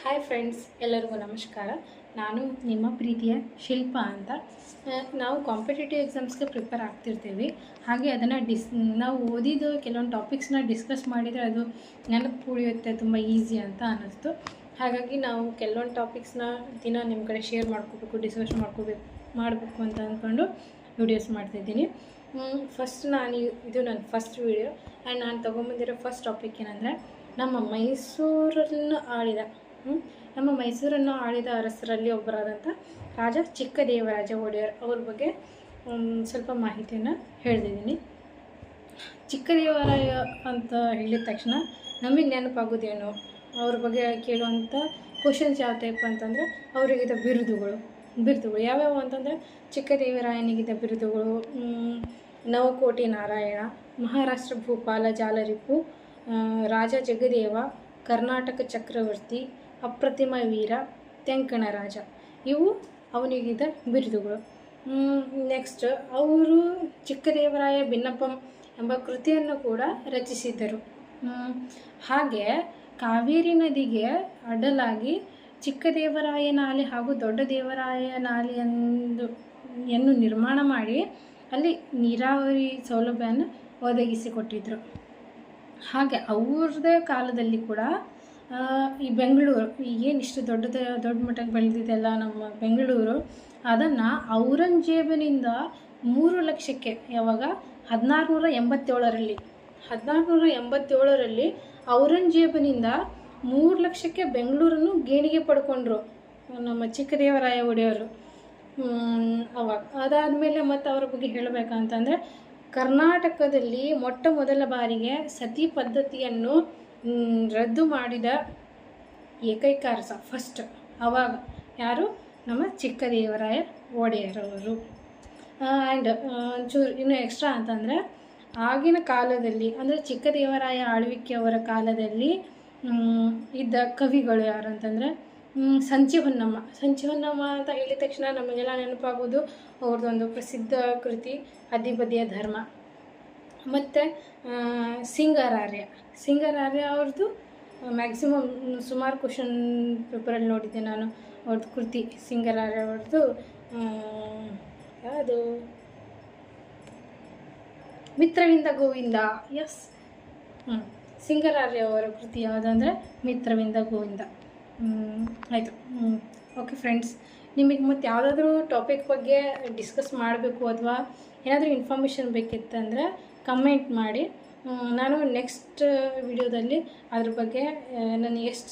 Hi friends, ಎಲ್ಲರಿಗೂ ನಮಸ್ಕಾರ. ನಾನು ನಿಮ್ಮ ಪ್ರೀತಿಯ ಶಿಲ್ಪ ಅಂತ. ನಾವು ಕಾಂಪಿಟೇಟಿವ್ ಎಕ್ಸಾಮ್ಸ್ಗೆ ಪ್ರಿಪೇರ್ ಆಗ್ತಿರ್ತೀವಿ. ಹಾಗೆ ಅದನ್ನು ನಾವು ಓದಿದ್ದು ಕೆಲವೊಂದು ಟಾಪಿಕ್ಸ್ನ ಡಿಸ್ಕಸ್ ಮಾಡಿದರೆ ಅದು ನೆನಪು ಉಳಿಯುತ್ತೆ, ತುಂಬ ಈಸಿ ಅಂತ ಅನ್ನಿಸ್ತು. ಹಾಗಾಗಿ ನಾವು ಕೆಲವೊಂದು ಟಾಪಿಕ್ಸ್ನ ದಿನ ನಿಮ್ಮ ಕಡೆ ಶೇರ್ ಮಾಡ್ಕೋಬೇಕು, ಡಿಸ್ಕಸ್ ಮಾಡಬೇಕು ಅಂತ ಅಂದ್ಕೊಂಡು ವಿಡಿಯೋಸ್ ಮಾಡ್ತಿದ್ದೀನಿ. ಫಸ್ಟ್ ಇದು ನನ್ನ ಫಸ್ಟ್ ವಿಡಿಯೋ ಆ್ಯಂಡ್ ನಾನು ತೊಗೊಂಬಂದಿರೋ ಫಸ್ಟ್ ಟಾಪಿಕ್ ಏನಂದರೆ ನಮ್ಮ ಮೈಸೂರನ್ನು ಆಳಿದ ಅರಸರಲ್ಲಿ ಒಬ್ಬರಾದಂಥ ರಾಜ ಚಿಕ್ಕದೇವರಾಜ ಒಡೆಯರ್ ಅವ್ರ ಬಗ್ಗೆ ಸ್ವಲ್ಪ ಮಾಹಿತಿಯನ್ನು ಹೇಳ್ತಿದ್ದೀನಿ. ಚಿಕ್ಕದೇವರಾಯ ಅಂತ ಹೇಳಿದ ತಕ್ಷಣ ನಮಗೆ ನೆನಪಾಗೋದೇನು, ಅವ್ರ ಬಗ್ಗೆ ಕೇಳುವಂಥ ಕ್ವಶನ್ಸ್ ಯಾವ ಟೈಪ್ ಅಂತಂದರೆ ಅವರಿಗಿದ್ದ ಬಿರುದುಗಳು ಯಾವ್ಯಾವು ಅಂತಂದರೆ ಚಿಕ್ಕದೇವರಾಯನಿಗಿದ್ದ ಬಿರುದುಗಳು ನವಕೋಟಿ ನಾರಾಯಣ, ಮಹಾರಾಷ್ಟ್ರ ಭೂಪಾಲ ಜಾಲರಿಪು, ರಾಜ ಜಗದೇವ, ಕರ್ನಾಟಕ ಚಕ್ರವರ್ತಿ, ಅಪ್ರತಿಮ ವೀರ, ತೆಂಕಣ ರಾಜ. ಇವು ಅವನಿಗಿದ್ದ ಬಿರುದುಗಳು. ನೆಕ್ಸ್ಟ್ ಅವರು ಚಿಕ್ಕದೇವರಾಯ ಭಿನ್ನಪಂ ಎಂಬ ಕೃತಿಯನ್ನು ಕೂಡ ರಚಿಸಿದ್ದರು. ಹಾಗೆ ಕಾವೇರಿ ನದಿಗೆ ಅಡ್ಡಲಾಗಿ ಚಿಕ್ಕದೇವರಾಯ ನಾಲೆ ಹಾಗೂ ದೊಡ್ಡ ದೇವರಾಯ ನಾಲೆಯನ್ನು ನಿರ್ಮಾಣ ಮಾಡಿ ಅಲ್ಲಿ ನೀರಾವರಿ ಸೌಲಭ್ಯವನ್ನು ಒದಗಿಸಿಕೊಟ್ಟಿದ್ದರು. ಹಾಗೆ ಅವ್ರದ್ದೇ ಕಾಲದಲ್ಲಿ ಕೂಡ ಈ ಬೆಂಗಳೂರು ಏನಿಷ್ಟು ದೊಡ್ಡ ಮಟ್ಟಕ್ಕೆ ಬೆಳೆದಿದೆಲ್ಲ ನಮ್ಮ ಬೆಂಗಳೂರು, ಅದನ್ನು ಔರಂಗಜೇಬನಿಂದ 3 ಲಕ್ಷಕ್ಕೆ ಯಾವಾಗ 1687ರಲ್ಲಿ ಔರಂಗಜೇಬನಿಂದ 3 ಲಕ್ಷಕ್ಕೆ ಬೆಂಗಳೂರನ್ನು ಗೇಣಿಗೆ ಪಡ್ಕೊಂಡ್ರು ನಮ್ಮ ಚಿಕ್ಕದೇವರಾಯ ಒಡೆಯವರು. ಅವಾಗ ಅದಾದಮೇಲೆ ಮತ್ತು ಅವರ ಬಗ್ಗೆ ಹೇಳಬೇಕಂತಂದರೆ ಕರ್ನಾಟಕದಲ್ಲಿ ಮೊಟ್ಟ ಮೊದಲ ಬಾರಿಗೆ ಸತಿ ಪದ್ಧತಿಯನ್ನು ರದ್ದು ಮಾಡಿದ ಏಕೈಕ ಅರಸ ಫಸ್ಟ್ ಆವಾಗ ಯಾರು, ನಮ್ಮ ಚಿಕ್ಕದೇವರಾಯ ಒಡೆಯರವರು. ಆ್ಯಂಡ್ ಒಂಚೂರು ಇನ್ನೂ ಎಕ್ಸ್ಟ್ರಾ ಅಂತಂದರೆ ಆಗಿನ ಕಾಲದಲ್ಲಿ ಅಂದರೆ ಚಿಕ್ಕದೇವರಾಯ ಆಳ್ವಿಕೆಯವರ ಕಾಲದಲ್ಲಿ ಇದ್ದ ಕವಿಗಳು ಯಾರು ಅಂತಂದರೆ ಸಂಚಿ ಹೊನ್ನಮ್ಮ ಅಂತ ಹೇಳಿದ ತಕ್ಷಣ ನಮಗೆಲ್ಲ ನೆನಪಾಗೋದು ಅವ್ರದ್ದೊಂದು ಪ್ರಸಿದ್ಧ ಕೃತಿ ಅದಿಬದಿಯ ಧರ್ಮ. ಮತ್ತು ಸಿಂಗರಾರ್ಯ ಅವ್ರದ್ದು ಮ್ಯಾಕ್ಸಿಮಮ್ ಸುಮಾರು ಕ್ವಶನ್ ಪೇಪರಲ್ಲಿ ನೋಡಿದ್ದೆ ನಾನು ಅವ್ರದ್ದು ಕೃತಿ. ಸಿಂಗರಾರ್ಯ ಅವ್ರದ್ದು ಯಾವುದು ಮಿತ್ರವಿಂದ ಗೋವಿಂದ. ಎಸ್, ಸಿಂಗರಾರ್ಯ ಅವರ ಕೃತಿ ಯಾವುದಂದರೆ ಮಿತ್ರವಿಂದ ಗೋವಿಂದ. ಆಯಿತು. ಓಕೆ ಫ್ರೆಂಡ್ಸ್, ನಿಮಗೆ ಮತ್ತು ಯಾವುದಾದ್ರೂ ಟಾಪಿಕ್ ಬಗ್ಗೆ ಡಿಸ್ಕಸ್ ಮಾಡಬೇಕು ಅಥವಾ ಏನಾದರೂ ಇನ್ಫಾರ್ಮೇಷನ್ ಬೇಕಿತ್ತಂದರೆ ಕಮೆಂಟ್ ಮಾಡಿ. ನಾನು ನೆಕ್ಸ್ಟ್ ವಿಡಿಯೋದಲ್ಲಿ ಅದ್ರ ಬಗ್ಗೆ ನನಗೆ ಎಷ್ಟು